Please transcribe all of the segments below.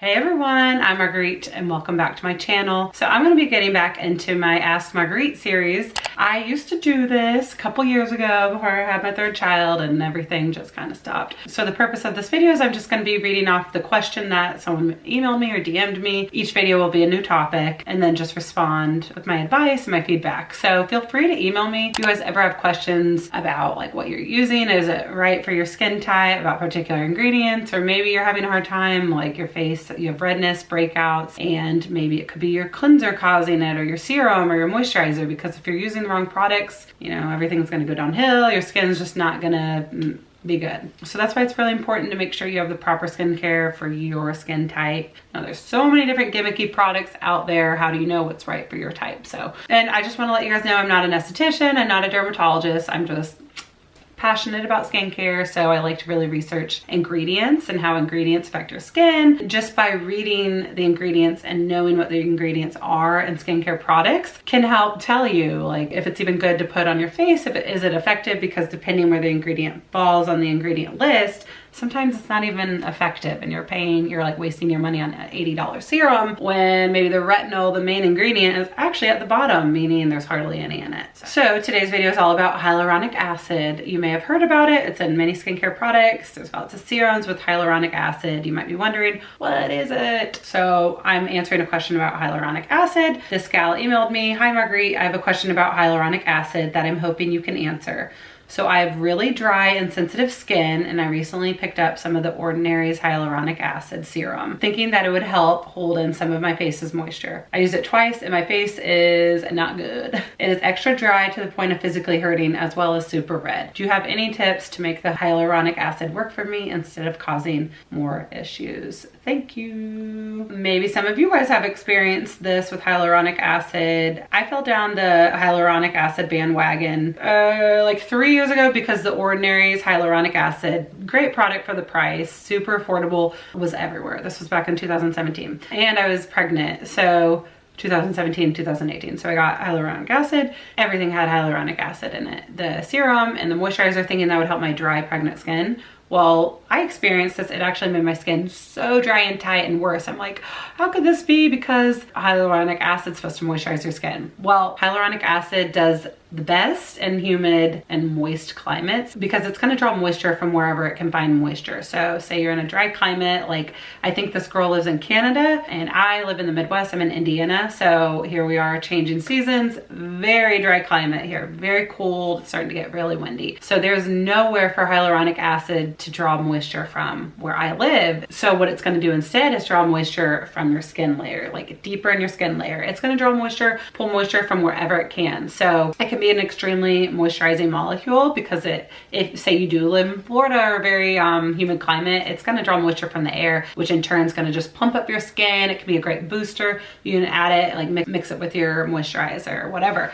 Hey everyone, I'm Marguerite and welcome back to my channel. So I'm going to be getting back into my Ask Marguerite series. I used to do this a couple years ago before I had my third child and everything just kind of stopped. So the purpose of this video is I'm just going to be reading off the question that someone emailed me or DM'd me. Each video will be a new topic and then just respond with my advice and my feedback. So feel free to email me if you guys ever have questions about like what you're using. Is it right for your skin type, about particular ingredients, or maybe you're having a hard time like your face, you have redness, breakouts, and maybe it could be your cleanser causing it, or your serum or your moisturizer, because if you're using the wrong products, you know, everything's going to go downhill. Your skin's just not going to be good. So that's why it's really important to make sure you have the proper skincare for your skin type. Now there's so many different gimmicky products out there. How do you know what's right for your type? So, and I just want to let you guys know I'm not an esthetician, I'm not a dermatologist, I'm just passionate about skincare, so I like to really research ingredients and how ingredients affect your skin. Just by reading the ingredients and knowing what the ingredients are in skincare products can help tell you like if it's even good to put on your face, if it is it effective, because depending where the ingredient falls on the ingredient list, sometimes it's not even effective and you're like wasting your money on an $80 serum when maybe the retinol, the main ingredient, is actually at the bottom, meaning there's hardly any in it. So today's video is all about hyaluronic acid. You may have heard about it. It's in many skincare products. There's lots of serums with hyaluronic acid. You might be wondering, what is it? So I'm answering a question about hyaluronic acid. This gal emailed me, "Hi Marguerite, I have a question about hyaluronic acid that I'm hoping you can answer. So I have really dry and sensitive skin, and I recently picked up some of the Ordinary's Hyaluronic Acid Serum, thinking that it would help hold in some of my face's moisture. I used it twice and my face is not good. It is extra dry to the point of physically hurting, as well as super red. Do you have any tips to make the hyaluronic acid work for me instead of causing more issues? Thank you." Maybe some of you guys have experienced this with hyaluronic acid. I fell down the hyaluronic acid bandwagon like 3 years ago because the Ordinary's Hyaluronic Acid, great product for the price, super affordable, was everywhere. This was back in 2017 and I was pregnant, so 2017, 2018. So I got hyaluronic acid. Everything had hyaluronic acid in it. The serum and the moisturizer, thinking that would help my dry pregnant skin. Well, I experienced this. It actually made my skin so dry and tight and worse. I'm like, how could this be? Because hyaluronic acid is supposed to moisturize your skin. Well, hyaluronic acid does the best in humid and moist climates because it's going to draw moisture from wherever it can find moisture. So say you're in a dry climate, like I think this girl lives in Canada and I live in the Midwest, I'm in Indiana. So here we are changing seasons, very dry climate here, very cold, it's starting to get really windy. So there's nowhere for hyaluronic acid to draw moisture from where I live. So what it's going to do instead is draw moisture from your skin layer, like deeper in your skin layer. It's going to draw moisture, pull moisture from wherever it can. So it can be an extremely moisturizing molecule because if say you do live in Florida or a very humid climate, it's going to draw moisture from the air, which in turn is going to just plump up your skin. It can be a great booster. You can add it, like mix it with your moisturizer or whatever.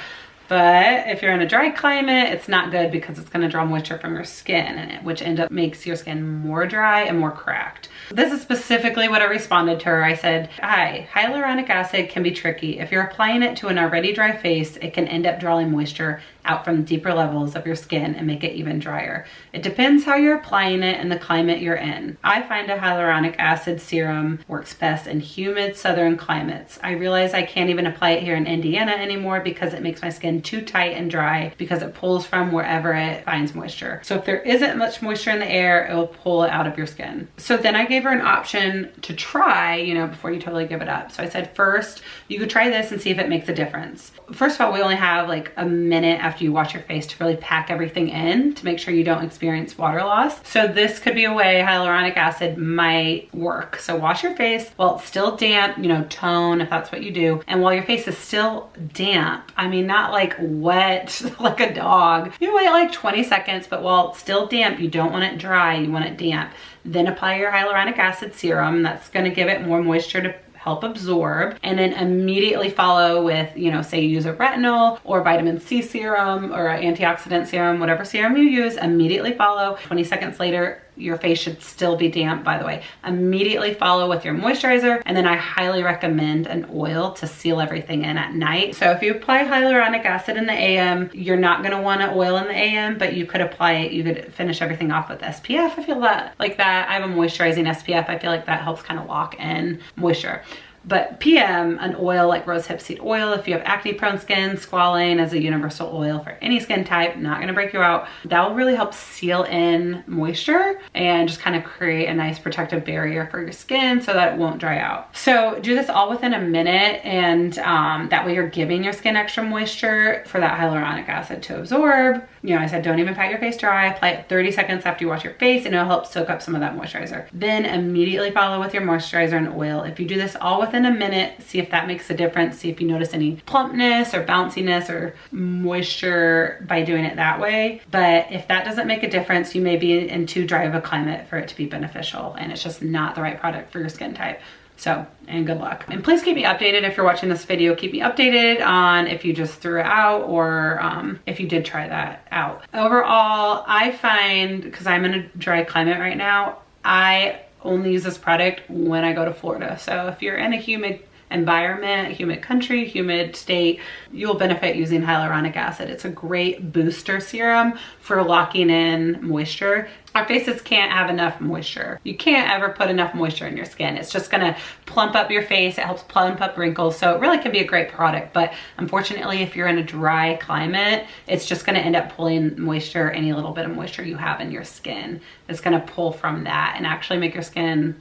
But if you're in a dry climate, it's not good because it's going to draw moisture from your skin in it, which makes your skin more dry and more cracked. This is specifically what I responded to her. I said, "Hi, hyaluronic acid can be tricky. If you're applying it to an already dry face, it can end up drawing moisture out from the deeper levels of your skin and make it even drier. It depends how you're applying it and the climate you're in. I find a hyaluronic acid serum works best in humid southern climates. I realize I can't even apply it here in Indiana anymore because it makes my skin too tight and dry because it pulls from wherever it finds moisture. So if there isn't much moisture in the air, it will pull it out of your skin." So then I gave her an option to try, you know, before you totally give it up. So I said, first, you could try this and see if it makes a difference. First of all, we only have like a minute after you wash your face to really pack everything in to make sure you don't experience water loss. So this could be a way hyaluronic acid might work. So wash your face while it's still damp, you know, tone if that's what you do. And while your face is still damp, I mean, not like wet like a dog, you wait like 20 seconds, but while it's still damp, you don't want it dry, you want it damp. Then apply your hyaluronic acid serum. That's going to give it more moisture to help absorb, and then immediately follow with, you know, say you use a retinol or vitamin C serum or an antioxidant serum, whatever serum you use, immediately follow. 20 seconds later, your face should still be damp, by the way. Immediately follow with your moisturizer, and then I highly recommend an oil to seal everything in at night. So if you apply hyaluronic acid in the AM, you're not gonna want to oil in the AM, but you could apply it, you could finish everything off with SPF. I feel that like that. I have a moisturizing SPF. I feel like that helps kind of lock in moisture. But PM, an oil like rosehip seed oil, if you have acne prone skin, squalane as a universal oil for any skin type, not gonna break you out. That will really help seal in moisture and just kind of create a nice protective barrier for your skin so that it won't dry out. So do this all within a minute, and that way you're giving your skin extra moisture for that hyaluronic acid to absorb. You know, I said don't even pat your face dry. Apply it 30 seconds after you wash your face, and it'll help soak up some of that moisturizer. Then immediately follow with your moisturizer and oil. If you do this all within a minute, see if that makes a difference. See if you notice any plumpness or bounciness or moisture by doing it that way. But if that doesn't make a difference, you may be in too dry of a climate for it to be beneficial, and it's just not the right product for your skin type. So, and good luck. And please keep me updated if you're watching this video. Keep me updated on if you just threw it out or if you did try that out. Overall, I find, because I'm in a dry climate right now, I only use this product when I go to Florida. So if you're in a humid environment, humid country, humid state, you'll benefit using hyaluronic acid. It's a great booster serum for locking in moisture. Our faces can't have enough moisture. You can't ever put enough moisture in your skin. It's just gonna plump up your face. It helps plump up wrinkles. So it really can be a great product. But unfortunately, if you're in a dry climate, it's just gonna end up pulling moisture, any little bit of moisture you have in your skin. It's gonna pull from that and actually make your skin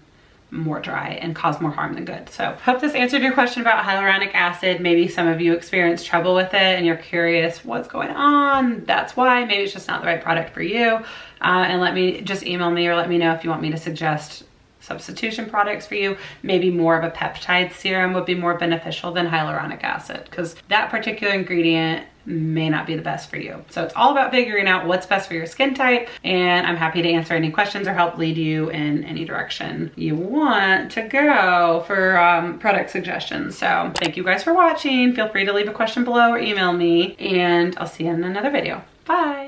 more dry and cause more harm than good. So hope this answered your question about hyaluronic acid. Maybe some of you experience trouble with it and you're curious what's going on. That's why. Maybe it's just not the right product for you. And let me just email me or let me know if you want me to suggest substitution products for you. Maybe more of a peptide serum would be more beneficial than hyaluronic acid, because that particular ingredient may not be the best for you. So it's all about figuring out what's best for your skin type, and I'm happy to answer any questions or help lead you in any direction you want to go for product suggestions. So thank you guys for watching. Feel free to leave a question below or email me, and I'll see you in another video. Bye.